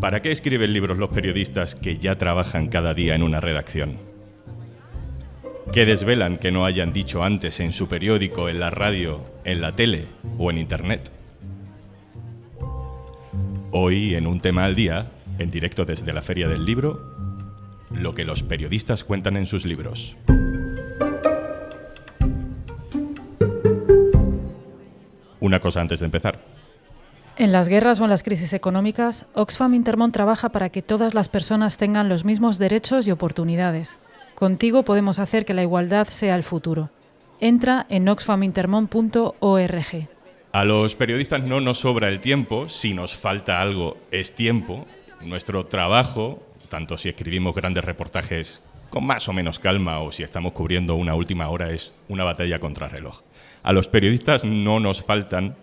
¿Para qué escriben libros los periodistas que ya trabajan cada día en una redacción? ¿Qué desvelan que no hayan dicho antes en su periódico, en la radio, en la tele o en internet? Hoy, en un tema al día, en directo desde la Feria del Libro, lo que los periodistas cuentan en sus libros. Una cosa antes de empezar. En las guerras o en las crisis económicas, Oxfam Intermón trabaja para que todas las personas tengan los mismos derechos y oportunidades. Contigo podemos hacer que la igualdad sea el futuro. Entra en oxfamintermon.org. A los periodistas no nos sobra el tiempo, si nos falta algo es tiempo. Nuestro trabajo, tanto si escribimos grandes reportajes con más o menos calma o si estamos cubriendo una última hora, es una batalla contra reloj. A los periodistas no nos faltan,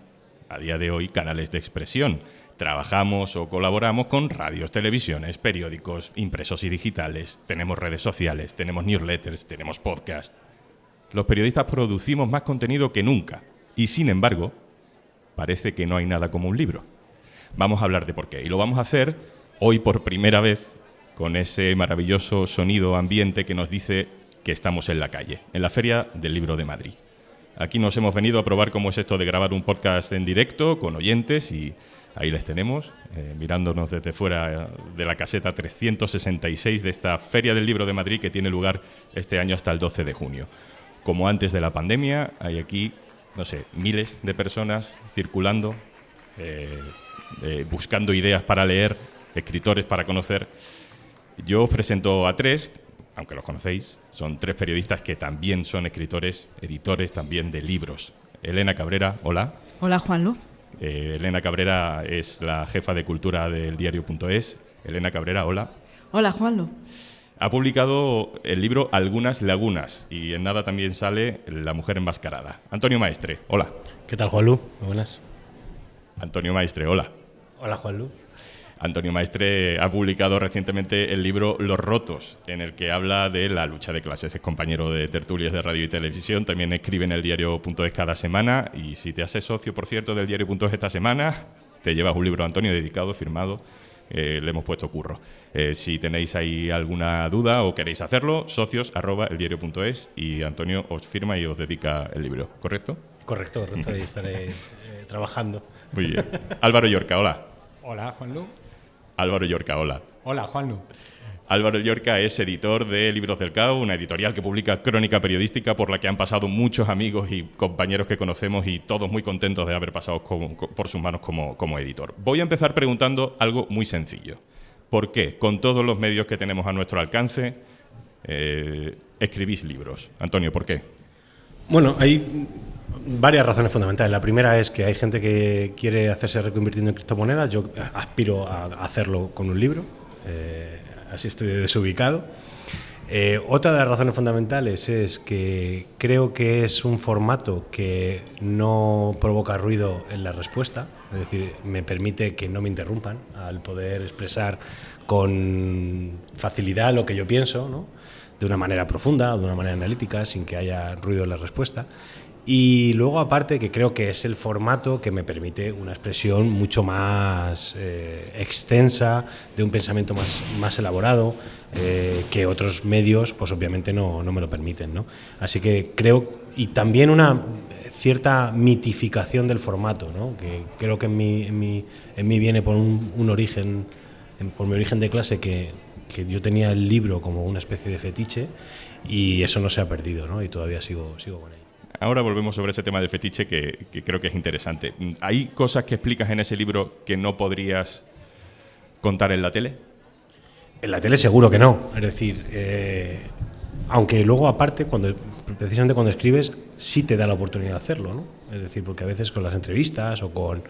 a día de hoy, canales de expresión. Trabajamos o colaboramos con radios, televisiones, periódicos, impresos y digitales. Tenemos redes sociales, tenemos newsletters, tenemos podcast. Los periodistas producimos más contenido que nunca y, sin embargo, parece que no hay nada como un libro. Vamos a hablar de por qué y lo vamos a hacer hoy por primera vez con ese maravilloso sonido ambiente que nos dice que estamos en la calle, en la Feria del Libro de Madrid. Aquí nos hemos venido a probar cómo es esto de grabar un podcast en directo con oyentes y ahí les tenemos, mirándonos desde fuera de la caseta 366 de esta Feria del Libro de Madrid que tiene lugar este año hasta el 12 de junio. Como antes de la pandemia, hay aquí, no sé, miles de personas circulando, buscando ideas para leer, escritores para conocer. Yo os presento a tres, aunque los conocéis, son tres periodistas que también son escritores, editores también de libros. Elena Cabrera, hola. Hola, Juanlu. Elena Cabrera es la jefa de cultura del diario.es. Elena Cabrera, hola. Hola, Juanlu. Ha publicado el libro Algunas lagunas y en nada también sale La mujer enmascarada. Antonio Maestre, hola. ¿Qué tal, Juanlu? Muy buenas. Antonio Maestre, hola. Hola, Juanlu. Antonio Maestre ha publicado recientemente el libro Los rotos, en el que habla de la lucha de clases. Es compañero de tertulias de radio y televisión, también escribe en el diario.es cada semana y si te haces socio, por cierto, del diario.es esta semana, te llevas un libro, Antonio, dedicado, firmado. Le hemos puesto curro. Si tenéis ahí alguna duda o queréis hacerlo, socios@eldiario.es y Antonio os firma y os dedica el libro, ¿correcto? Correcto, ahí estaré trabajando. Muy bien. Álvaro Llorca, hola. Hola, Juanlu. Álvaro Llorca, hola. Hola, Juanlu. Álvaro Llorca es editor de Libros del Cao, una editorial que publica crónica periodística por la que han pasado muchos amigos y compañeros que conocemos y todos muy contentos de haber pasado por sus manos como editor. Voy a empezar preguntando algo muy sencillo. ¿Por qué, con todos los medios que tenemos a nuestro alcance, escribís libros? Antonio, ¿por qué? Bueno, hay varias razones fundamentales. La primera es que hay gente que quiere hacerse reconvirtiendo en criptomonedas. Yo aspiro a hacerlo con un libro. Así estoy desubicado. Otra de las razones fundamentales es que creo que es un formato que no provoca ruido en la respuesta, es decir, me permite que no me interrumpan al poder expresar con facilidad lo que yo pienso, ¿no? De una manera profunda o de una manera analítica, sin que haya ruido en la respuesta. Y luego, aparte, que creo que es el formato que me permite una expresión mucho más extensa, de un pensamiento más elaborado, que otros medios, pues obviamente no me lo permiten, ¿no? Así que creo, y también una cierta mitificación del formato, ¿no? Que creo que en mí viene por un origen, por mi origen de clase, que yo tenía el libro como una especie de fetiche, y eso no se ha perdido, ¿no? Y todavía sigo con él. Ahora volvemos sobre ese tema del fetiche que creo que es interesante. ¿Hay cosas que explicas en ese libro que no podrías contar en la tele? En la tele seguro que no. Es decir, aunque luego aparte, precisamente cuando escribes, sí te da la oportunidad de hacerlo, ¿no? Es decir, porque a veces con las entrevistas o con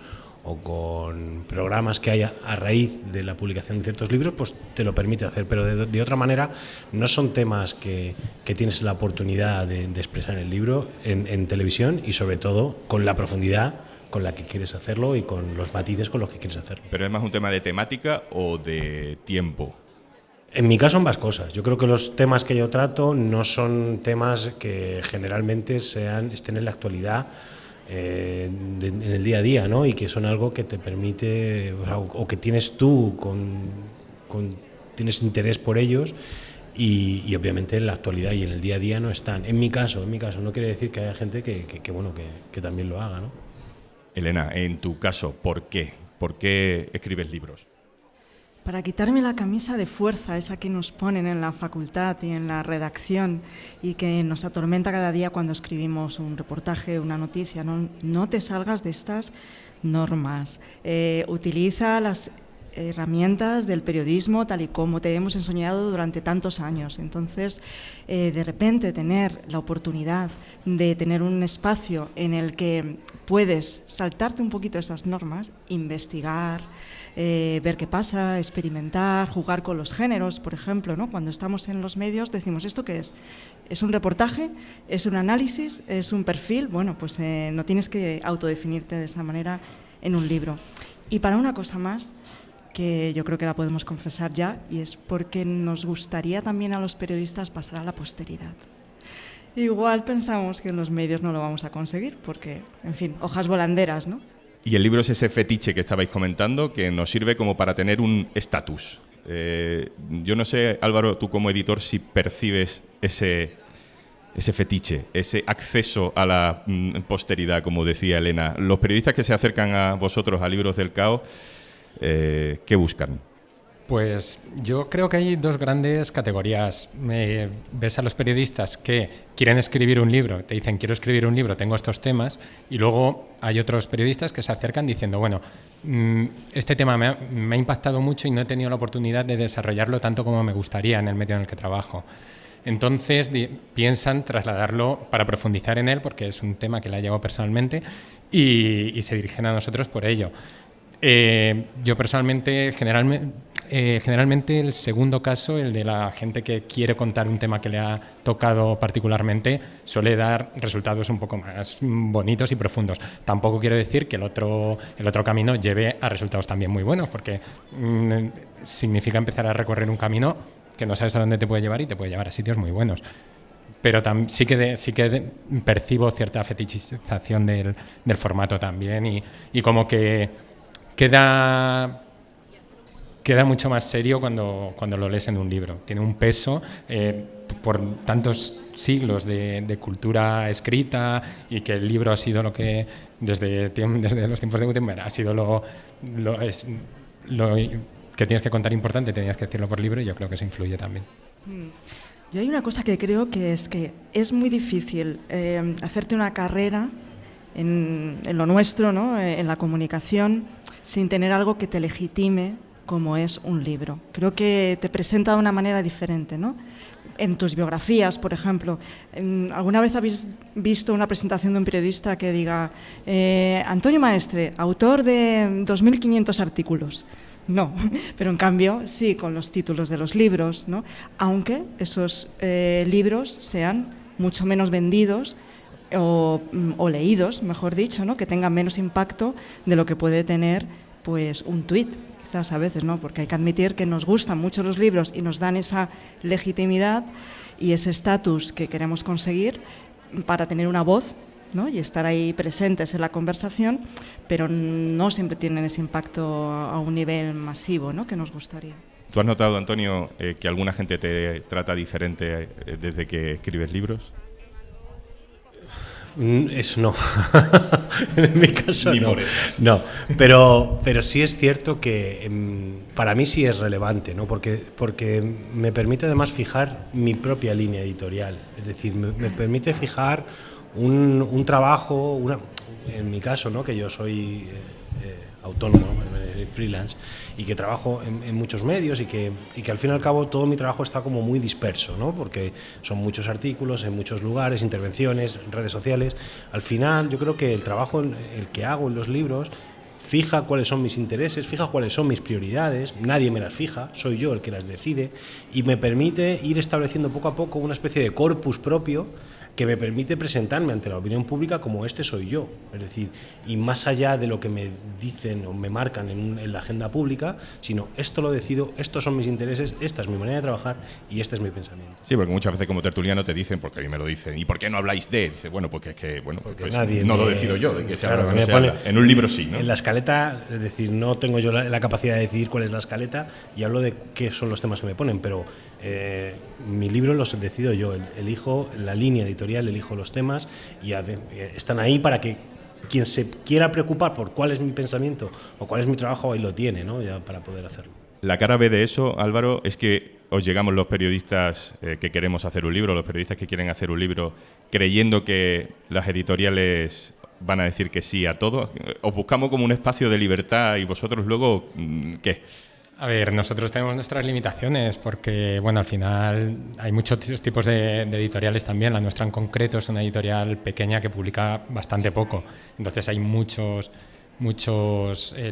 programas que hay a raíz de la publicación de ciertos libros, pues te lo permite hacer, pero de otra manera no son temas que tienes la oportunidad de expresar en el libro, en televisión, y sobre todo con la profundidad con la que quieres hacerlo y con los matices con los que quieres hacerlo. ¿Pero es más un tema de temática o de tiempo? En mi caso, ambas cosas. Yo creo que los temas que yo trato no son temas que generalmente estén en la actualidad en el día a día, ¿no? Y que son algo que te permite, o que tienes tú, tienes interés por ellos y obviamente en la actualidad y en el día a día no están. En mi caso, no quiere decir que haya gente que también lo haga, ¿no? Elena, en tu caso, ¿por qué? ¿Por qué escribes libros? Para quitarme la camisa de fuerza, esa que nos ponen en la facultad y en la redacción y que nos atormenta cada día cuando escribimos un reportaje, una noticia. No te salgas de estas normas. Utiliza las herramientas del periodismo tal y como te hemos enseñado durante tantos años. Entonces, de repente tener la oportunidad de tener un espacio en el que puedes saltarte un poquito esas normas, investigar, ver qué pasa, experimentar, jugar con los géneros, por ejemplo, ¿no? Cuando estamos en los medios decimos, ¿esto qué es? ¿Es un reportaje? ¿Es un análisis? ¿Es un perfil? Bueno, pues no tienes que autodefinirte de esa manera en un libro. Y para una cosa más, que yo creo que la podemos confesar ya, y es porque nos gustaría también a los periodistas pasar a la posteridad. Igual pensamos que en los medios no lo vamos a conseguir, porque, en fin, hojas volanderas, ¿no? Y el libro es ese fetiche que estabais comentando, que nos sirve como para tener un estatus. Yo no sé, Álvaro, tú como editor, si percibes ese fetiche, ese acceso a la posteridad, como decía Elena. Los periodistas que se acercan a vosotros, a Libros del Caos, ¿qué buscan? Pues yo creo que hay dos grandes categorías. Ves a los periodistas que quieren escribir un libro, te dicen quiero escribir un libro, tengo estos temas, y luego hay otros periodistas que se acercan diciendo, bueno, este tema me ha impactado mucho y no he tenido la oportunidad de desarrollarlo tanto como me gustaría en el medio en el que trabajo. Entonces piensan trasladarlo para profundizar en él, porque es un tema que le ha llegado personalmente, y se dirigen a nosotros por ello. Yo personalmente, generalmente el segundo caso, el de la gente que quiere contar un tema que le ha tocado particularmente, suele dar resultados un poco más bonitos y profundos. Tampoco quiero decir que el otro camino lleve a resultados también muy buenos, porque significa empezar a recorrer un camino que no sabes a dónde te puede llevar y te puede llevar a sitios muy buenos. Pero sí que percibo cierta fetichización del formato también y como que queda mucho más serio cuando lo lees en un libro. Tiene un peso por tantos siglos de cultura escrita, y que el libro ha sido lo que desde los tiempos de Gutenberg ha sido lo que tienes que contar importante, tenías que decirlo por libro, y yo creo que eso influye también. Yo hay una cosa que creo que es muy difícil hacerte una carrera en lo nuestro, ¿no? En la comunicación, sin tener algo que te legitime como es un libro. Creo que te presenta de una manera diferente, ¿no? En tus biografías, por ejemplo, ¿alguna vez habéis visto una presentación de un periodista que diga Antonio Maestre, autor de 2.500 artículos? No, pero en cambio sí con los títulos de los libros, ¿no? Aunque esos libros sean mucho menos vendidos o leídos, mejor dicho, ¿no? Que tengan menos impacto de lo que puede tener pues un tuit, quizás a veces, ¿no? Porque hay que admitir que nos gustan mucho los libros y nos dan esa legitimidad y ese estatus que queremos conseguir para tener una voz, ¿no? Y estar ahí presentes en la conversación, pero no siempre tienen ese impacto a un nivel masivo, ¿no? Que nos gustaría. ¿Tú has notado, Antonio, que alguna gente te trata diferente desde que escribes libros? Eso no. En mi caso Ni no. por esas. No, pero sí es cierto que para mí sí es relevante, ¿no? Porque me permite además fijar mi propia línea editorial. Es decir, me permite fijar un trabajo, en mi caso, ¿no? Que yo soy autónomo, freelance, y que trabajo en muchos medios y que al fin y al cabo todo mi trabajo está como muy disperso, ¿no? Porque son muchos artículos en muchos lugares, intervenciones, redes sociales. Al final yo creo que el trabajo el que hago en los libros fija cuáles son mis intereses, fija cuáles son mis prioridades, nadie me las fija, soy yo el que las decide, y me permite ir estableciendo poco a poco una especie de corpus propio que me permite presentarme ante la opinión pública como este soy yo. Es decir, y más allá de lo que me dicen o me marcan en la agenda pública, sino esto lo decido, estos son mis intereses, esta es mi manera de trabajar y este es mi pensamiento. Sí, porque muchas veces como tertuliano te dicen, porque a mí me lo dicen, ¿y por qué no habláis de? Dice, bueno, porque es que pues nadie no lo decido yo, de que se habla o no se pone, habla. En un libro sí, ¿no? En la escaleta, es decir, no tengo yo la capacidad de decidir cuál es la escaleta y hablo de qué son los temas que me ponen, pero mi libro los decido yo, elijo la línea editorial, elijo los temas y están ahí para que quien se quiera preocupar por cuál es mi pensamiento o cuál es mi trabajo, ahí lo tiene, ¿no? Ya para poder hacerlo. La cara B de eso, Álvaro, es que os llegamos los periodistas que queremos hacer un libro, los periodistas que quieren hacer un libro, creyendo que las editoriales van a decir que sí a todo. Os buscamos como un espacio de libertad y vosotros luego, ¿qué? A ver, nosotros tenemos nuestras limitaciones porque, bueno, al final hay muchos tipos de editoriales también. La nuestra en concreto es una editorial pequeña que publica bastante poco. Entonces hay muchos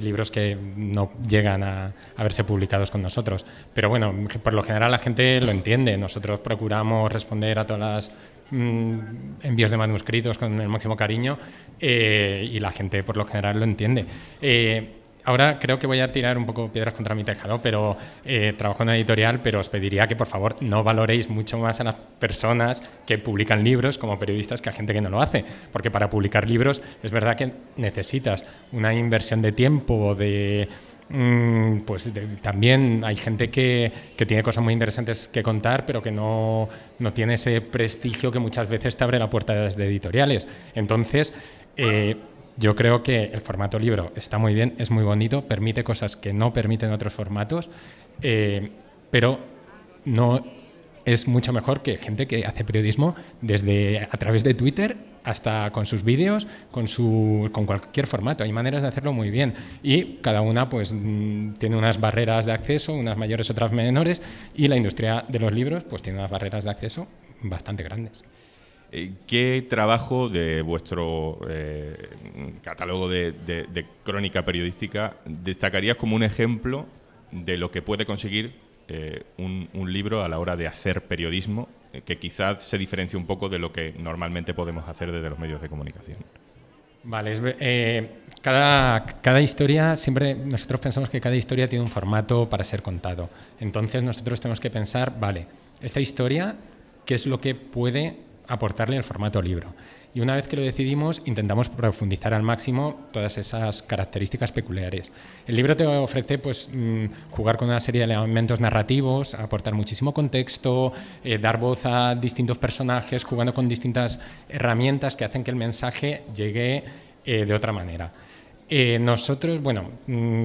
libros que no llegan a verse publicados con nosotros. Pero bueno, por lo general la gente lo entiende. Nosotros procuramos responder a todas las envíos de manuscritos con el máximo cariño y la gente por lo general lo entiende. Ahora creo que voy a tirar un poco piedras contra mi tejado, pero trabajo en una editorial, pero os pediría que por favor no valoréis mucho más a las personas que publican libros como periodistas que a gente que no lo hace, porque para publicar libros es verdad que necesitas una inversión de tiempo, también hay gente que tiene cosas muy interesantes que contar, pero que no tiene ese prestigio que muchas veces te abre la puerta desde editoriales. Entonces, yo creo que el formato libro está muy bien, es muy bonito, permite cosas que no permiten otros formatos, pero no es mucho mejor que gente que hace periodismo a través de Twitter hasta con sus vídeos, con cualquier formato. Hay maneras de hacerlo muy bien y cada una pues tiene unas barreras de acceso, unas mayores, otras menores, y la industria de los libros pues tiene unas barreras de acceso bastante grandes. ¿Qué trabajo de vuestro catálogo de crónica periodística destacarías como un ejemplo de lo que puede conseguir un libro a la hora de hacer periodismo, que quizás se diferencie un poco de lo que normalmente podemos hacer desde los medios de comunicación? Vale, cada historia, siempre nosotros pensamos que cada historia tiene un formato para ser contado. Entonces nosotros tenemos que pensar, vale, esta historia, ¿qué es lo que puede aportarle el formato libro? Y una vez que lo decidimos, intentamos profundizar al máximo todas esas características peculiares. El libro te ofrece pues, jugar con una serie de elementos narrativos, aportar muchísimo contexto, dar voz a distintos personajes, jugando con distintas herramientas que hacen que el mensaje llegue de otra manera. Nosotros, bueno,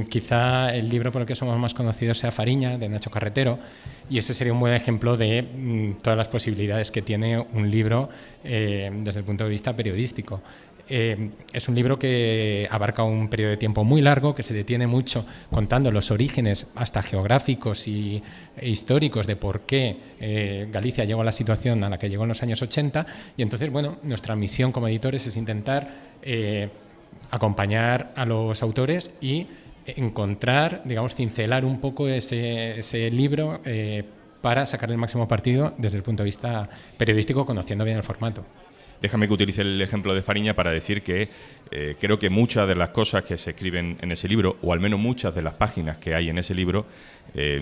quizá el libro por el que somos más conocidos sea Fariña, de Nacho Carretero, y ese sería un buen ejemplo de todas las posibilidades que tiene un libro desde el punto de vista periodístico. Es un libro que abarca un periodo de tiempo muy largo, que se detiene mucho contando los orígenes hasta geográficos e históricos de por qué Galicia llegó a la situación a la que llegó en los años 80, y entonces, bueno, nuestra misión como editores es intentar acompañar a los autores y encontrar, digamos, cincelar un poco ese libro para sacar el máximo partido desde el punto de vista periodístico, conociendo bien el formato. Déjame que utilice el ejemplo de Fariña para decir que creo que muchas de las cosas que se escriben en ese libro, o al menos muchas de las páginas que hay en ese libro,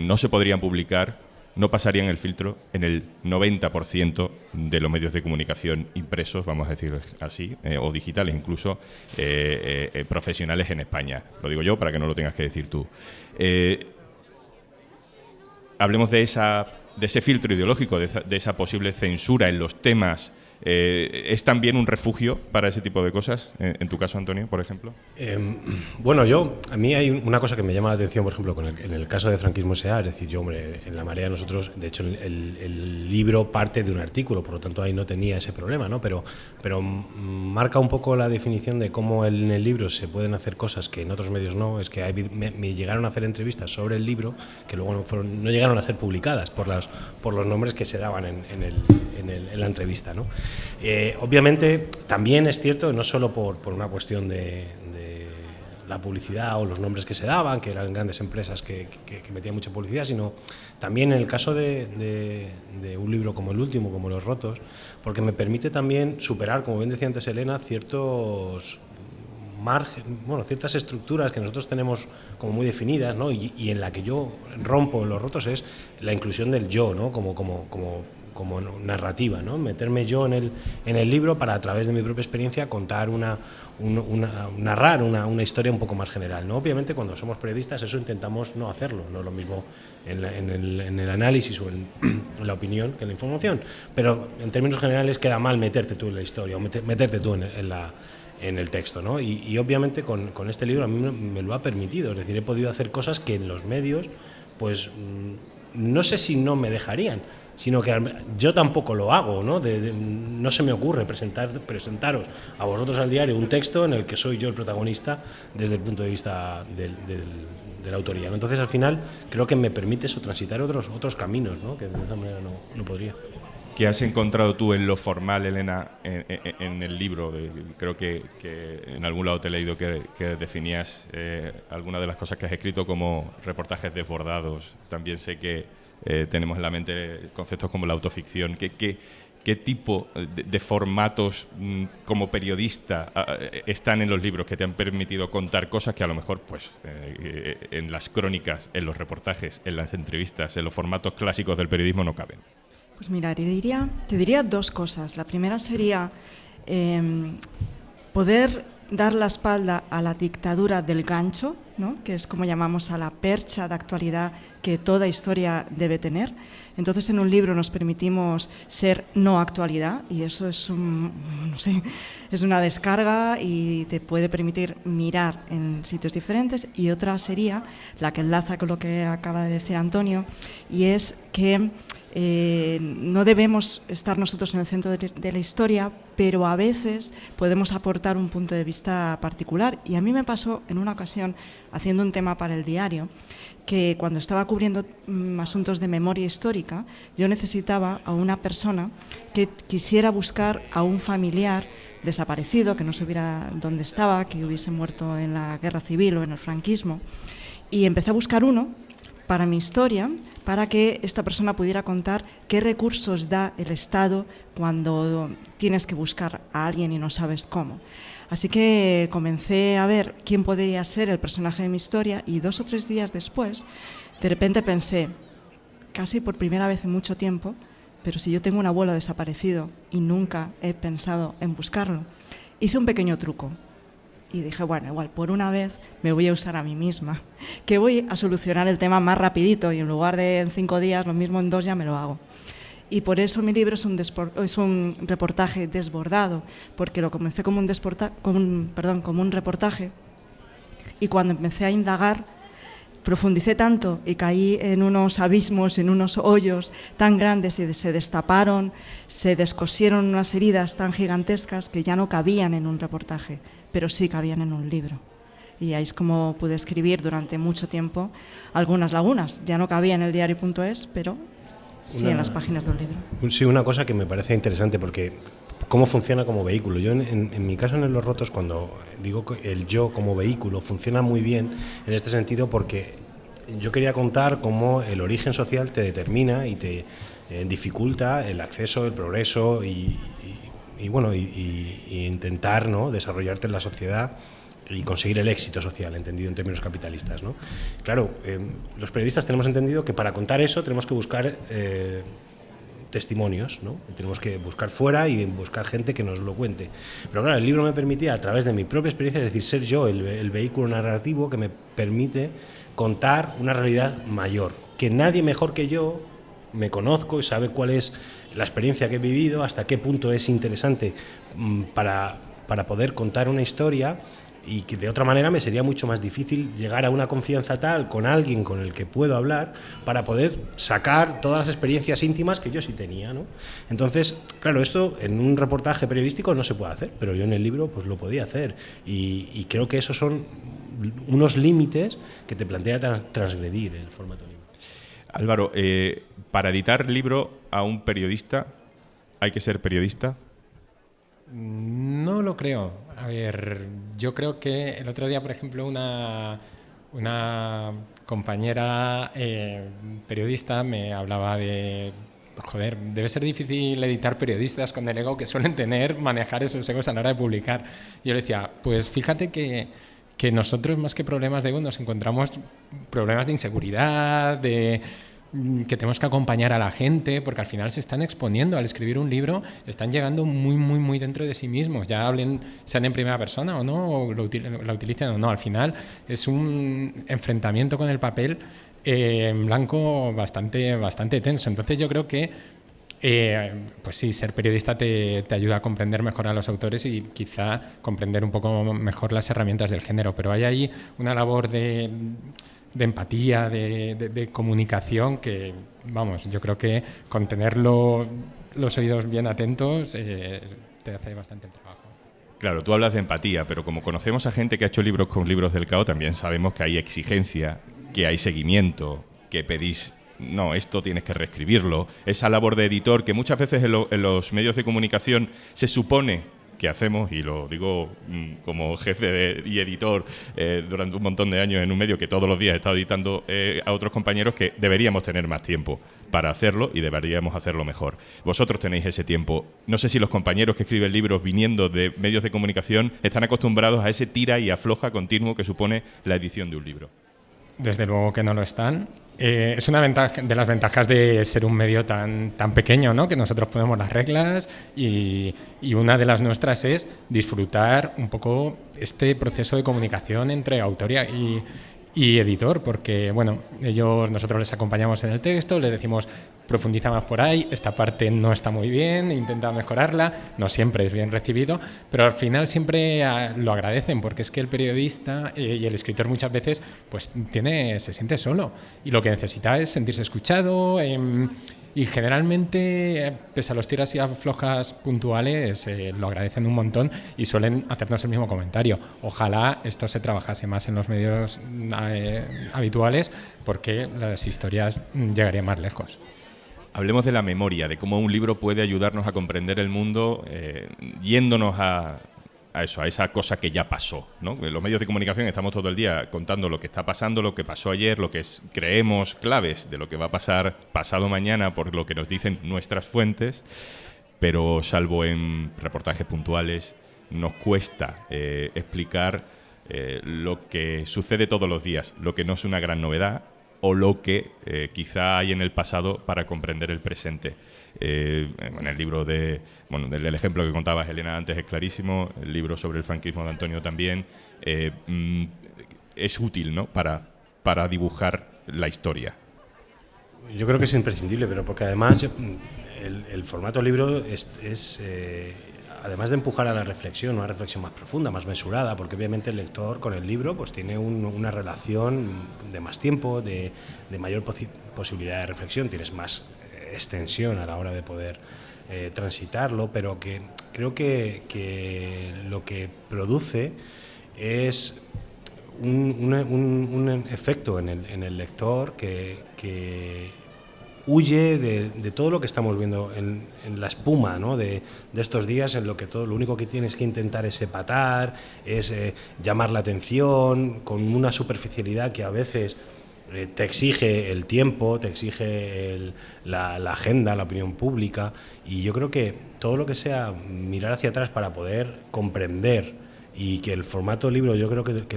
no se podrían publicar, no pasarían el filtro en el 90% de los medios de comunicación impresos, vamos a decirlo así, o digitales incluso, profesionales en España. Lo digo yo para que no lo tengas que decir tú. Hablemos de ese filtro ideológico, de esa posible censura en los temas. ¿Es también un refugio para ese tipo de cosas? En tu caso, Antonio, por ejemplo. Bueno, a mí hay una cosa que me llama la atención, por ejemplo, en el caso de Franquismo S.A., es decir, yo, hombre, en La Marea nosotros, de hecho, el libro parte de un artículo, por lo tanto ahí no tenía ese problema, ¿no? Pero marca un poco la definición de cómo en el libro se pueden hacer cosas que en otros medios no. Es que me llegaron a hacer entrevistas sobre el libro que luego no llegaron a ser publicadas por los nombres que se daban en la entrevista, ¿no? Obviamente también es cierto, no solo por una cuestión de la publicidad o los nombres que se daban, que eran grandes empresas que metían mucha publicidad, sino también en el caso de un libro como el último, como Los Rotos, porque me permite también superar, como bien decía antes Elena, ciertos ciertas estructuras que nosotros tenemos como muy definidas, ¿no? y en la que yo rompo en Los Rotos es la inclusión del yo, ¿no? como narrativa, ¿no? Meterme yo en el libro para, a través de mi propia experiencia, contar narrar una historia un poco más general, ¿no? Obviamente, cuando somos periodistas, eso intentamos no hacerlo, no es lo mismo en el análisis o en la opinión que en la información, pero en términos generales queda mal meterte tú en la historia o meterte tú en el texto, ¿no? Y obviamente con este libro a mí me lo ha permitido, es decir, he podido hacer cosas que en los medios, pues no sé si no me dejarían, sino que yo tampoco lo hago, ¿no? No se me ocurre presentaros a vosotros al diario un texto en el que soy yo el protagonista desde el punto de vista de la autoría, ¿no? Entonces, al final, creo que me permite eso, transitar otros caminos, ¿no? Que de esa manera no podría. ¿Qué has encontrado tú en lo formal, Elena, en el libro? Creo que en algún lado te he leído que definías algunas de las cosas que has escrito como reportajes desbordados. También sé que tenemos en la mente conceptos como la autoficción. ¿Qué tipo de formatos como periodista están en los libros que te han permitido contar cosas que a lo mejor pues en las crónicas, en los reportajes, en las entrevistas, en los formatos clásicos del periodismo no caben? Pues mira, te diría dos cosas. La primera sería poder dar la espalda a la dictadura del gancho, ¿no? Que es como llamamos a la percha de actualidad que toda historia debe tener. Entonces, en un libro nos permitimos ser no actualidad y eso es es una descarga y te puede permitir mirar en sitios diferentes. Y otra sería la que enlaza con lo que acaba de decir Antonio, y es que no debemos estar nosotros en el centro de la historia, pero a veces podemos aportar un punto de vista particular. Y a mí me pasó en una ocasión, haciendo un tema para el diario, que cuando estaba cubriendo asuntos de memoria histórica, yo necesitaba a una persona que quisiera buscar a un familiar desaparecido, que no supiera dónde estaba, que hubiese muerto en la guerra civil o en el franquismo. Y empecé a buscar uno para mi historia, para que esta persona pudiera contar qué recursos da el Estado cuando tienes que buscar a alguien y no sabes cómo. Así que comencé a ver quién podría ser el personaje de mi historia y 2 o 3 días después, de repente pensé, casi por primera vez en mucho tiempo, pero si yo tengo un abuelo desaparecido y nunca he pensado en buscarlo, hice un pequeño truco. Y dije, bueno, igual por una vez me voy a usar a mí misma, que voy a solucionar el tema más rapidito y en lugar de en 5 días, lo mismo en 2 ya me lo hago. Y por eso mi libro es un reportaje desbordado, porque lo comencé como un reportaje y cuando empecé a indagar profundicé tanto y caí en unos abismos, en unos hoyos tan grandes y se destaparon, se descosieron unas heridas tan gigantescas que ya no cabían en un reportaje, pero sí cabían en un libro. Y ahí es como pude escribir durante mucho tiempo algunas lagunas. Ya no cabía en el diario.es, pero sí en las páginas de un libro. Sí, una cosa que me parece interesante porque cómo funciona como vehículo. Yo en mi caso en Los Rotos, cuando digo que el yo como vehículo funciona muy bien en este sentido porque yo quería contar cómo el origen social te determina y te dificulta el acceso, el progreso y intentar, ¿no?, desarrollarte en la sociedad y conseguir el éxito social, entendido en términos capitalistas, ¿no? Claro, los periodistas tenemos entendido que para contar eso tenemos que buscar testimonios, ¿no? Tenemos que buscar fuera y buscar gente que nos lo cuente. Pero claro, el libro me permitía, a través de mi propia experiencia, es decir, ser yo el vehículo narrativo que me permite contar una realidad mayor, que nadie mejor que yo me conozco y sabe cuál es la experiencia que he vivido, hasta qué punto es interesante para poder contar una historia, y que de otra manera me sería mucho más difícil llegar a una confianza tal con alguien con el que puedo hablar para poder sacar todas las experiencias íntimas que yo sí tenía, ¿no? Entonces, claro, esto en un reportaje periodístico no se puede hacer, pero yo en el libro pues lo podía hacer y creo que esos son unos límites que te plantea transgredir el formato libro. Álvaro, para editar libro a un periodista, ¿hay que ser periodista? No lo creo. A ver, yo creo que el otro día, por ejemplo, una compañera periodista me hablaba de, joder, debe ser difícil editar periodistas con el ego que suelen tener, manejar esos egos a la hora de publicar. Y yo le decía, pues fíjate que nosotros más que problemas de ego nos encontramos problemas de inseguridad, de que tenemos que acompañar a la gente, porque al final se están exponiendo al escribir un libro, están llegando muy, muy, muy dentro de sí mismos, ya hablen, sean en primera persona o no, o la utilicen o no, al final es un enfrentamiento con el papel en blanco bastante tenso. Entonces yo creo que pues sí, ser periodista te ayuda a comprender mejor a los autores y quizá comprender un poco mejor las herramientas del género, pero hay ahí una labor de empatía, de comunicación que, vamos, yo creo que con tener los oídos bien atentos te hace bastante el trabajo. Claro, tú hablas de empatía, pero como conocemos a gente que ha hecho libros con Libros del Cao, también sabemos que hay exigencia, que hay seguimiento, que pedís, no, esto tienes que reescribirlo. Esa labor de editor que muchas veces en los medios de comunicación se supone que hacemos, y lo digo como jefe y editor durante un montón de años en un medio que todos los días he estado editando a otros compañeros, que deberíamos tener más tiempo para hacerlo y deberíamos hacerlo mejor. Vosotros tenéis ese tiempo. No sé si los compañeros que escriben libros viniendo de medios de comunicación están acostumbrados a ese tira y afloja continuo que supone la edición de un libro. Desde luego que no lo están. Es una de las ventajas de ser un medio tan pequeño, ¿no? Que nosotros ponemos las reglas y una de las nuestras es disfrutar un poco este proceso de comunicación entre autor y editor, porque bueno, nosotros les acompañamos en el texto, les decimos profundiza más por ahí, esta parte no está muy bien, intenta mejorarla, no siempre es bien recibido, pero al final siempre lo agradecen, porque es que el periodista y el escritor muchas veces pues se siente solo y lo que necesita es sentirse escuchado. Y generalmente, pese a los tiras y aflojas puntuales, lo agradecen un montón y suelen hacernos el mismo comentario. Ojalá esto se trabajase más en los medios habituales, porque las historias llegarían más lejos. Hablemos de la memoria, de cómo un libro puede ayudarnos a comprender el mundo yéndonos a esa cosa que ya pasó, ¿no? En los medios de comunicación estamos todo el día contando lo que está pasando, lo que pasó ayer, lo que creemos claves de lo que va a pasar pasado mañana por lo que nos dicen nuestras fuentes, pero salvo en reportajes puntuales nos cuesta explicar lo que sucede todos los días, lo que no es una gran novedad o lo que quizá hay en el pasado para comprender el presente. En el libro del ejemplo que contabas, Elena, antes es clarísimo, el libro sobre el franquismo de Antonio también, es útil, ¿no? para dibujar la historia. Yo creo que es imprescindible, pero porque además el formato libro es además de empujar a la reflexión, una reflexión más profunda, más mesurada, porque obviamente el lector con el libro pues tiene una relación de más tiempo, de mayor posibilidad de reflexión, tienes más extensión a la hora de poder transitarlo, pero que creo que lo que produce es un efecto en el lector que huye de todo lo que estamos viendo en la espuma, ¿no? de estos días, en lo que lo único que tienes que intentar es epatar, es llamar la atención con una superficialidad que a veces te exige el tiempo, te exige la agenda, la opinión pública, y yo creo que todo lo que sea mirar hacia atrás para poder comprender, y que el formato libro yo creo que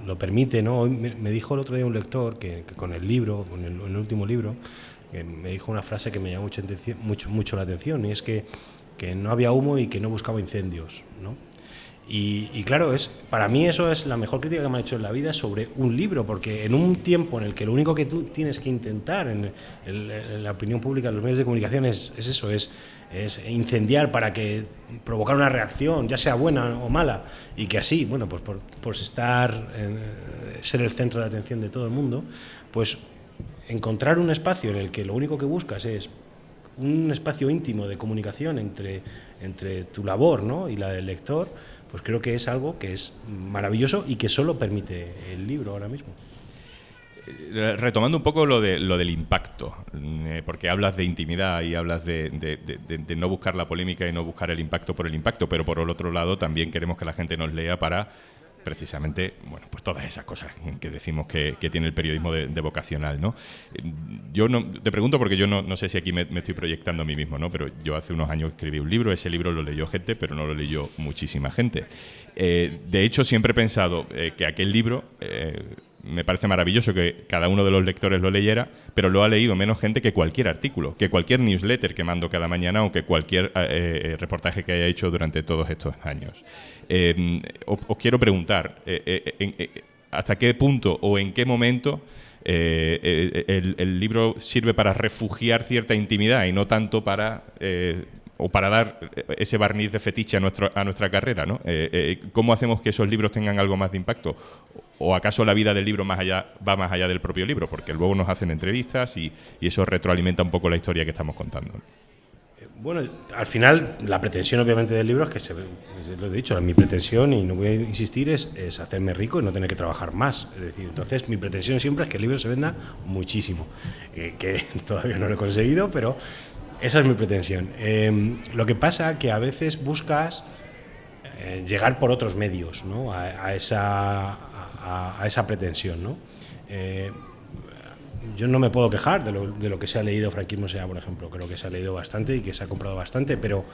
lo permite, ¿no? Hoy me dijo el otro día un lector que con el libro, con el último libro, me dijo una frase que me llamó mucho la atención, y es que no había humo y que no buscaba incendios, ¿no? Y claro, para mí eso es la mejor crítica que me han hecho en la vida sobre un libro, porque en un tiempo en el que lo único que tú tienes que intentar en la opinión pública, en los medios de comunicación es eso, es incendiar para que provocar una reacción, ya sea buena o mala, y que así, bueno, pues por ser el centro de atención de todo el mundo, pues encontrar un espacio en el que lo único que buscas es un espacio íntimo de comunicación entre tu labor, ¿no? y la del lector, pues creo que es algo que es maravilloso y que solo permite el libro ahora mismo. retomando un poco lo del impacto, porque hablas de intimidad y hablas de no buscar la polémica y no buscar el impacto por el impacto, pero por el otro lado también queremos que la gente nos lea para precisamente, bueno, pues todas esas cosas que decimos que tiene el periodismo de vocacional, ¿no? Yo no, te pregunto porque yo no sé si aquí me estoy proyectando a mí mismo, ¿no? Pero yo hace unos años escribí un libro, ese libro lo leyó gente, pero no lo leyó muchísima gente. De hecho, siempre he pensado que aquel libro... me parece maravilloso que cada uno de los lectores lo leyera, pero lo ha leído menos gente que cualquier artículo, que cualquier newsletter que mando cada mañana o que cualquier reportaje que haya hecho durante todos estos años. Os quiero preguntar, ¿hasta qué punto o en qué momento el libro sirve para refugiar cierta intimidad y no tanto para... o para dar ese barniz de fetiche a nuestra carrera, ¿no? ¿Cómo hacemos que esos libros tengan algo más de impacto? ¿O acaso la vida del libro va más allá del propio libro? Porque luego nos hacen entrevistas y eso retroalimenta un poco la historia que estamos contando. Bueno, al final la pretensión obviamente del libro es que, lo he dicho, mi pretensión, y no voy a insistir, es hacerme rico y no tener que trabajar más. Es decir, entonces mi pretensión siempre es que el libro se venda muchísimo, que todavía no lo he conseguido, pero... esa es mi pretensión. Lo que pasa que a veces buscas llegar por otros medios, ¿no? a esa pretensión, ¿no? Yo no me puedo quejar de lo que se ha leído Franquismo S.A., por ejemplo. Creo que se ha leído bastante y que se ha comprado bastante, pero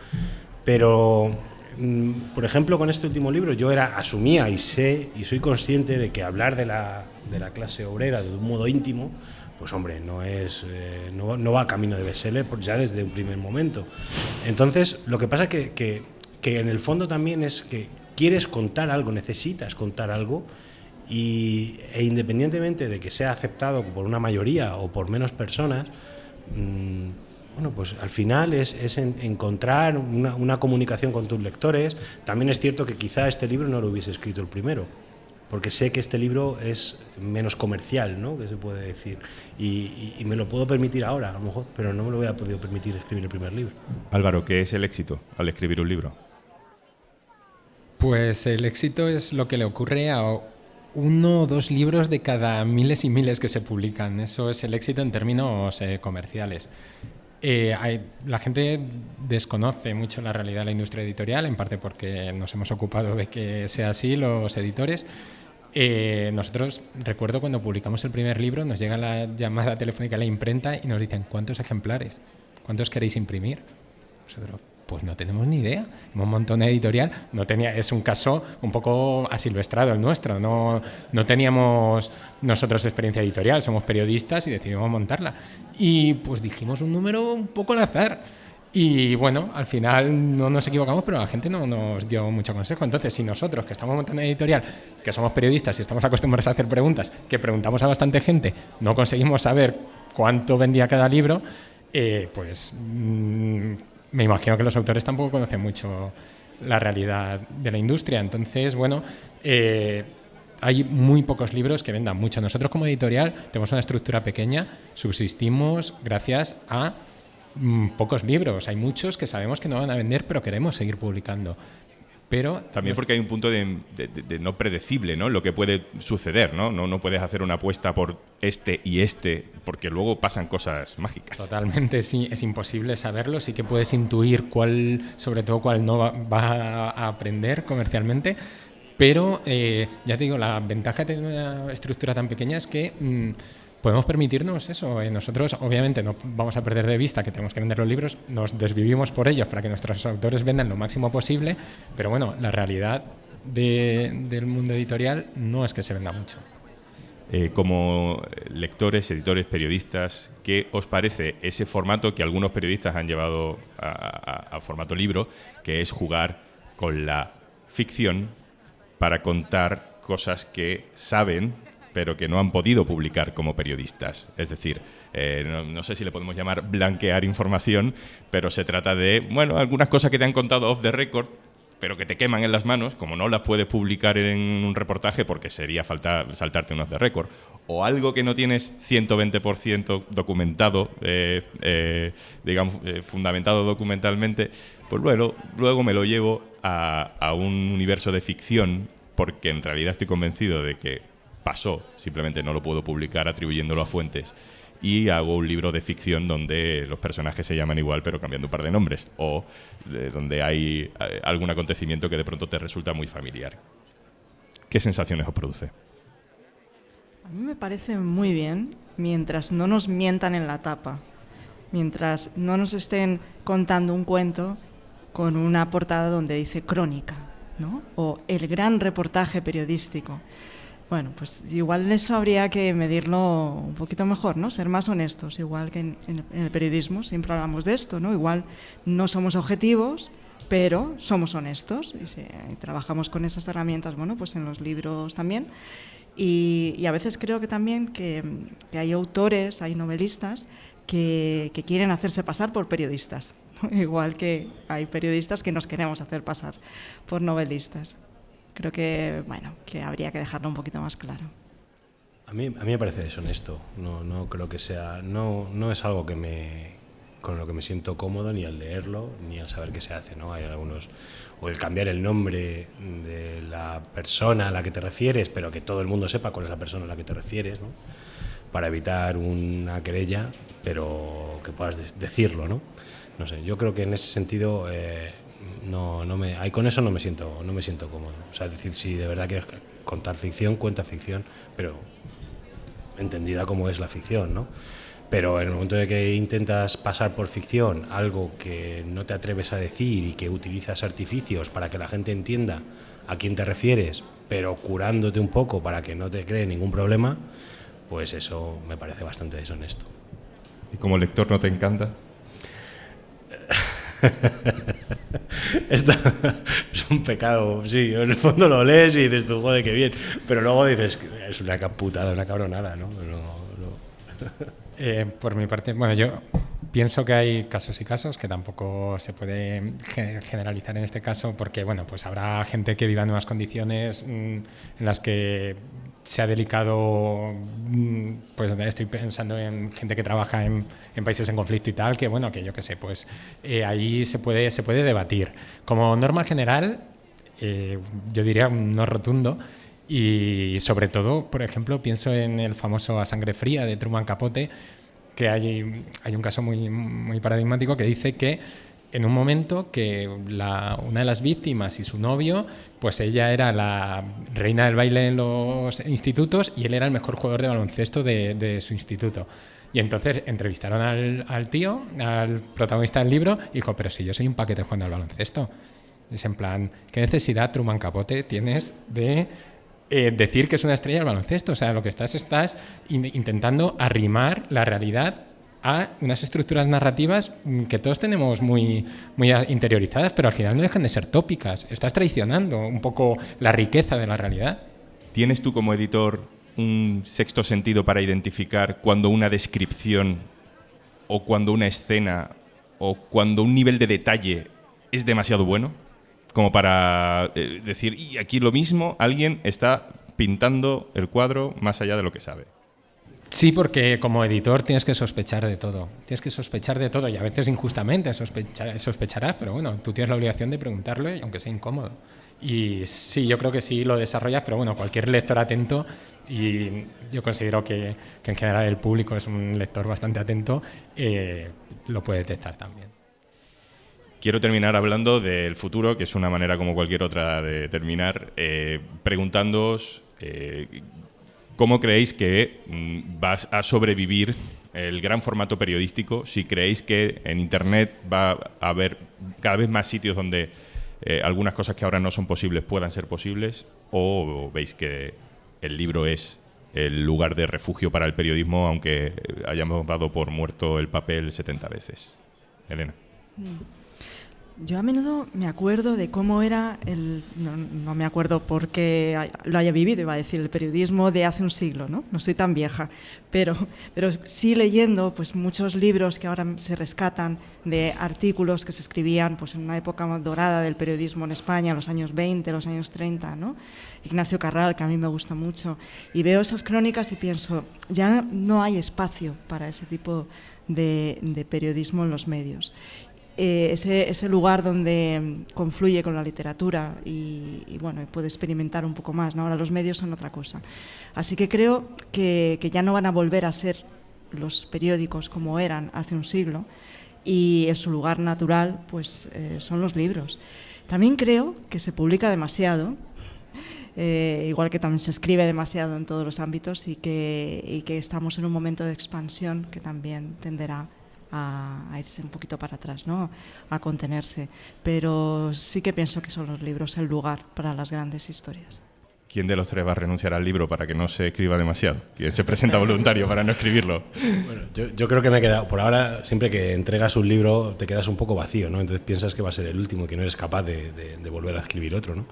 por ejemplo, con este último libro yo asumía y sé y soy consciente de que hablar de la clase obrera de un modo íntimo, pues hombre, no va camino de bestseller ya desde un primer momento. Entonces, lo que pasa que en el fondo también es que quieres contar algo, necesitas contar algo, e independientemente de que sea aceptado por una mayoría o por menos personas, bueno, pues al final es encontrar una comunicación con tus lectores. También es cierto que quizá este libro no lo hubiese escrito el primero, porque sé que este libro es menos comercial, ¿no? Que se puede decir, y me lo puedo permitir ahora, a lo mejor, pero no me lo hubiera podido permitir escribir el primer libro. Álvaro, ¿qué es el éxito al escribir un libro? Pues el éxito es lo que le ocurre a 1 o 2 libros de cada miles y miles que se publican. Eso es el éxito en términos comerciales. La gente desconoce mucho la realidad de la industria editorial, en parte porque nos hemos ocupado de que sea así los editores. Nosotros, recuerdo cuando publicamos el primer libro, nos llega la llamada telefónica a la imprenta y nos dicen: ¿cuántos ejemplares? ¿Cuántos queréis imprimir? Nosotros, pues no tenemos ni idea. Un montón de editorial. Es un caso un poco asilvestrado el nuestro. No teníamos nosotros experiencia editorial, somos periodistas y decidimos montarla. Y pues dijimos un número un poco al azar. Y bueno, al final no nos equivocamos, pero la gente no nos dio mucho consejo. Entonces, si nosotros, que estamos montando una editorial, que somos periodistas y estamos acostumbrados a hacer preguntas, que preguntamos a bastante gente, no conseguimos saber cuánto vendía cada libro, pues... me imagino que los autores tampoco conocen mucho la realidad de la industria. Entonces, bueno, hay muy pocos libros que vendan mucho. Nosotros como editorial tenemos una estructura pequeña, subsistimos gracias a pocos libros. Hay muchos que sabemos que no van a vender, pero queremos seguir publicando. Pero también porque hay un punto de no predecible, ¿no? Lo que puede suceder, ¿no? No puedes hacer una apuesta por este y este, porque luego pasan cosas mágicas. Totalmente, sí, es imposible saberlo. Sí que puedes intuir sobre todo cuál no va a aprender comercialmente, pero ya te digo, la ventaja de tener una estructura tan pequeña es que podemos permitirnos eso. Nosotros, obviamente, no vamos a perder de vista que tenemos que vender los libros, nos desvivimos por ellos para que nuestros autores vendan lo máximo posible, pero bueno, la realidad del mundo editorial no es que se venda mucho. Como lectores, editores, periodistas, ¿qué os parece ese formato que algunos periodistas han llevado a formato libro, que es jugar con la ficción para contar cosas que saben pero que no han podido publicar como periodistas? Es decir, no sé si le podemos llamar blanquear información, pero se trata de, bueno, algunas cosas que te han contado off the record, pero que te queman en las manos, como no las puedes publicar en un reportaje porque sería saltarte un off the record, o algo que no tienes 120% documentado, digamos, fundamentado documentalmente, pues luego me lo llevo a un universo de ficción, porque en realidad estoy convencido de que pasó, simplemente no lo puedo publicar atribuyéndolo a fuentes. Y hago un libro de ficción donde los personajes se llaman igual pero cambiando un par de nombres, o donde hay algún acontecimiento que de pronto te resulta muy familiar. ¿Qué sensaciones os produce? A mí me parece muy bien mientras no nos mientan en la tapa, mientras no nos estén contando un cuento con una portada donde dice crónica, ¿no? O el gran reportaje periodístico. Bueno, pues igual eso habría que medirlo un poquito mejor, ¿no? Ser más honestos, igual que en el periodismo siempre hablamos de esto, ¿no? Igual no somos objetivos, pero somos honestos y trabajamos con esas herramientas, bueno, pues en los libros también. Y a veces creo que también que hay autores, hay novelistas que quieren hacerse pasar por periodistas, ¿no? Igual que hay periodistas que nos queremos hacer pasar por novelistas. Creo que, bueno, que habría que dejarlo un poquito más claro. A mí me parece deshonesto. No creo que sea... No es algo con lo que me siento cómodo ni al leerlo, ni al saber qué se hace, ¿no? Hay algunos... O el cambiar el nombre de la persona a la que te refieres, pero que todo el mundo sepa cuál es la persona a la que te refieres, ¿no? Para evitar una querella, pero que puedas decirlo, ¿no? No sé, yo creo que en ese sentido... con eso no me siento cómodo. O sea, es decir, si de verdad quieres contar ficción, cuenta ficción, pero entendida como es la ficción, ¿no? Pero en el momento de que intentas pasar por ficción algo que no te atreves a decir y que utilizas artificios para que la gente entienda a quién te refieres, pero curándote un poco para que no te cree ningún problema, pues eso me parece bastante deshonesto. ¿Y como lector no te encanta? Esto es un pecado, sí, en el fondo lo lees y dices tú, joder, qué bien, pero luego dices, es una putada, una cabronada, ¿no? Por mi parte, bueno, yo pienso que hay casos y casos, que tampoco se puede generalizar en este caso, porque bueno, pues habrá gente que viva en unas condiciones en las que se ha delicado, pues estoy pensando en gente que trabaja en países en conflicto y tal, que bueno, que yo qué sé, pues ahí se puede debatir. Como norma general, yo diría un no rotundo. Y sobre todo, por ejemplo, pienso en el famoso A Sangre Fría de Truman Capote, que hay un caso muy paradigmático que dice que en un momento que una de las víctimas y su novio, pues ella era la reina del baile en los institutos y él era el mejor jugador de baloncesto de su instituto. Y entonces entrevistaron al tío, al protagonista del libro, y dijo, pero si yo soy un paquete jugando al baloncesto. Es en plan, ¿qué necesidad, Truman Capote, tienes de decir que es una estrella del baloncesto? O sea, lo que estás intentando arrimar la realidad a unas estructuras narrativas que todos tenemos muy interiorizadas, pero al final no dejan de ser tópicas. Estás traicionando un poco la riqueza de la realidad. ¿Tienes tú como editor un sexto sentido para identificar cuando una descripción o cuando una escena o cuando un nivel de detalle es demasiado bueno? Como para decir, y aquí lo mismo, alguien está pintando el cuadro más allá de lo que sabe. Sí, porque como editor tienes que sospechar de todo. Tienes que sospechar de todo y a veces injustamente sospecharás, pero bueno, tú tienes la obligación de preguntarlo, aunque sea incómodo. Y sí, yo creo que sí lo desarrollas, pero bueno, cualquier lector atento, y yo considero que en general el público es un lector bastante atento, lo puede detectar también. Quiero terminar hablando del futuro, que es una manera como cualquier otra de terminar, preguntándoos cómo creéis que va a sobrevivir el gran formato periodístico, si creéis que en Internet va a haber cada vez más sitios donde algunas cosas que ahora no son posibles puedan ser posibles, o veis que el libro es el lugar de refugio para el periodismo, aunque hayamos dado por muerto el papel 70 veces. Elena. Yo a menudo me acuerdo de cómo era no me acuerdo porque lo haya vivido, iba a decir, el periodismo de hace un siglo, ¿no? No soy tan vieja, pero sí leyendo pues muchos libros que ahora se rescatan de artículos que se escribían pues en una época dorada del periodismo en España, los años 20, los años 30, ¿no? Ignacio Carral, que a mí me gusta mucho, y veo esas crónicas y pienso, ya no hay espacio para ese tipo de periodismo en los medios. ese lugar donde confluye con la literatura y bueno, puede experimentar un poco más, ¿no? Ahora los medios son otra cosa. Así que creo que ya no van a volver a ser los periódicos como eran hace un siglo, y en su lugar natural pues son los libros. También creo que se publica demasiado, igual que también se escribe demasiado en todos los ámbitos, y que estamos en un momento de expansión que también tenderá a irse un poquito para atrás, ¿no? A contenerse. Pero sí que pienso que son los libros el lugar para las grandes historias. ¿Quién de los tres va a renunciar al libro para que no se escriba demasiado? ¿Quién se presenta voluntario para no escribirlo? Bueno, yo creo que me he quedado, por ahora, siempre que entregas un libro te quedas un poco vacío, ¿no? Entonces piensas que va a ser el último y que no eres capaz de volver a escribir otro, ¿no?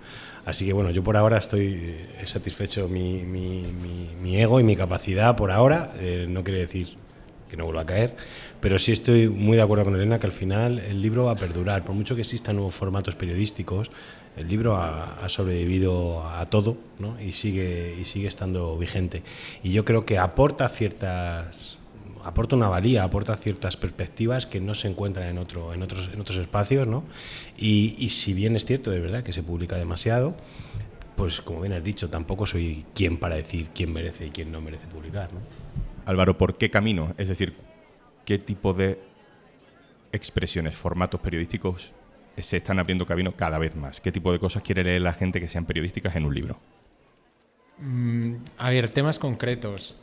Así que bueno, yo por ahora estoy satisfecho mi ego y mi capacidad por ahora. No quiere decir que no vuelva a caer, pero sí estoy muy de acuerdo con Elena que al final el libro va a perdurar. Por mucho que existan nuevos formatos periodísticos, el libro ha sobrevivido a todo, ¿no? y sigue estando vigente. Y yo creo que aporta una valía, aporta ciertas perspectivas que no se encuentran en otros espacios, ¿no? Y si bien es cierto, de verdad, que se publica demasiado, pues como bien has dicho, tampoco soy quien para decir quién merece y quién no merece publicar, ¿no? Álvaro, ¿por qué camino? Es decir, ¿qué tipo de expresiones, formatos periodísticos se están abriendo camino cada vez más? ¿Qué tipo de cosas quiere leer la gente que sean periodísticas en un libro? A ver, temas concretos.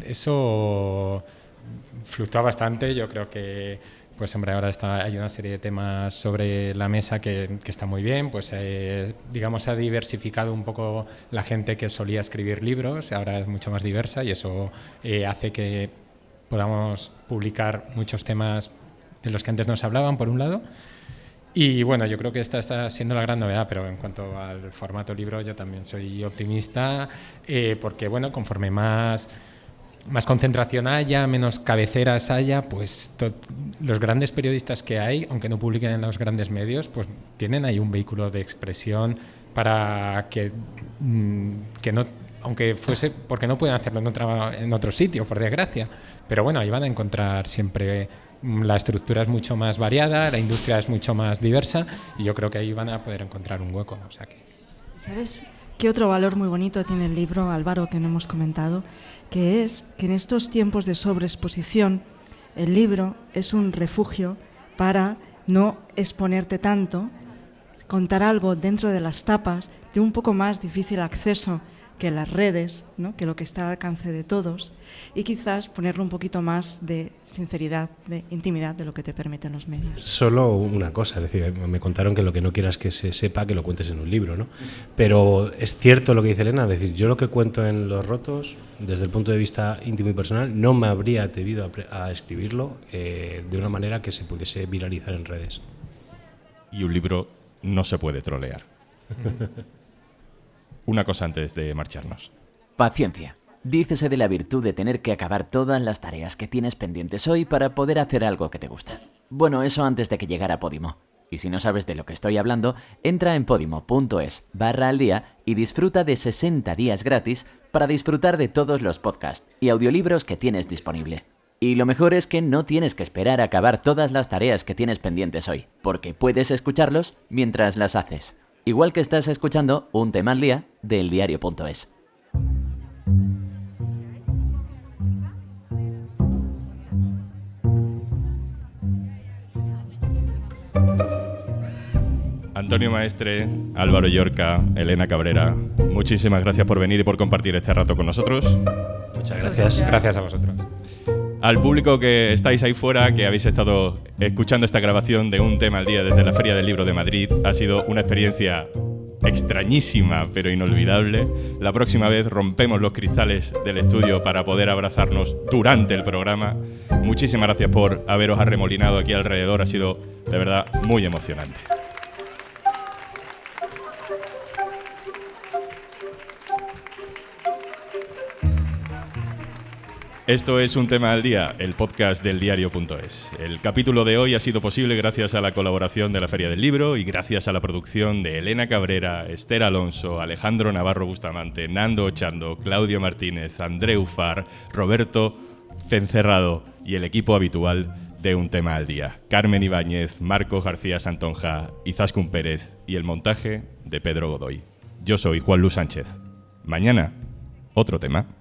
Eso fluctúa bastante. Yo creo que, pues hombre, ahora hay una serie de temas sobre la mesa que está muy bien. Pues digamos, se ha diversificado un poco la gente que solía escribir libros. Ahora es mucho más diversa y eso hace que podamos publicar muchos temas de los que antes no se hablaban, por un lado. Y bueno, yo creo que esta está siendo la gran novedad, pero en cuanto al formato libro yo también soy optimista, porque bueno, conforme más concentración haya, menos cabeceras haya, pues los grandes periodistas que hay, aunque no publiquen en los grandes medios, pues tienen ahí un vehículo de expresión para que no, aunque fuese, porque no pueden hacerlo en otro sitio, por desgracia, pero bueno, ahí van a encontrar siempre. La estructura es mucho más variada, la industria es mucho más diversa y yo creo que ahí van a poder encontrar un hueco. O sea que... ¿Sabes qué otro valor muy bonito tiene el libro, Álvaro, que no hemos comentado? Que es que en estos tiempos de sobreexposición el libro es un refugio para no exponerte tanto, contar algo dentro de las tapas de un poco más difícil acceso que las redes, ¿no? Que lo que está al alcance de todos, y quizás ponerle un poquito más de sinceridad, de intimidad de lo que te permiten los medios. Solo una cosa, es decir, me contaron que lo que no quieras que se sepa, que lo cuentes en un libro, ¿no? Pero es cierto lo que dice Elena, es decir, yo lo que cuento en Los Rotos, desde el punto de vista íntimo y personal, no me habría atrevido a escribirlo de una manera que se pudiese viralizar en redes. Y un libro no se puede trolear. Una cosa antes de marcharnos. Paciencia. Dícese de la virtud de tener que acabar todas las tareas que tienes pendientes hoy para poder hacer algo que te gusta. Bueno, eso antes de que llegara Podimo. Y si no sabes de lo que estoy hablando, entra en podimo.es/aldía y disfruta de 60 días gratis para disfrutar de todos los podcasts y audiolibros que tienes disponible. Y lo mejor es que no tienes que esperar a acabar todas las tareas que tienes pendientes hoy, porque puedes escucharlos mientras las haces. Igual que estás escuchando un tema al día de eldiario.es. Antonio Maestre, Álvaro Llorca, Elena Cabrera, muchísimas gracias por venir y por compartir este rato con nosotros. Muchas gracias. Gracias a vosotros. Al público que estáis ahí fuera, que habéis estado escuchando esta grabación de Un Tema al Día desde la Feria del Libro de Madrid, ha sido una experiencia extrañísima pero inolvidable. La próxima vez rompemos los cristales del estudio para poder abrazarnos durante el programa. Muchísimas gracias por haberos arremolinado aquí alrededor, ha sido de verdad muy emocionante. Esto es Un Tema al Día, el podcast del diario.es. El capítulo de hoy ha sido posible gracias a la colaboración de la Feria del Libro y gracias a la producción de Elena Cabrera, Esther Alonso, Alejandro Navarro Bustamante, Nando Ochando, Claudio Martínez, Andreu Far, Roberto Fencerrado y el equipo habitual de Un Tema al Día. Carmen Ibáñez, Marcos García Santonja, Izaskun Pérez y el montaje de Pedro Godoy. Yo soy Juan Luis Sánchez. Mañana, otro tema.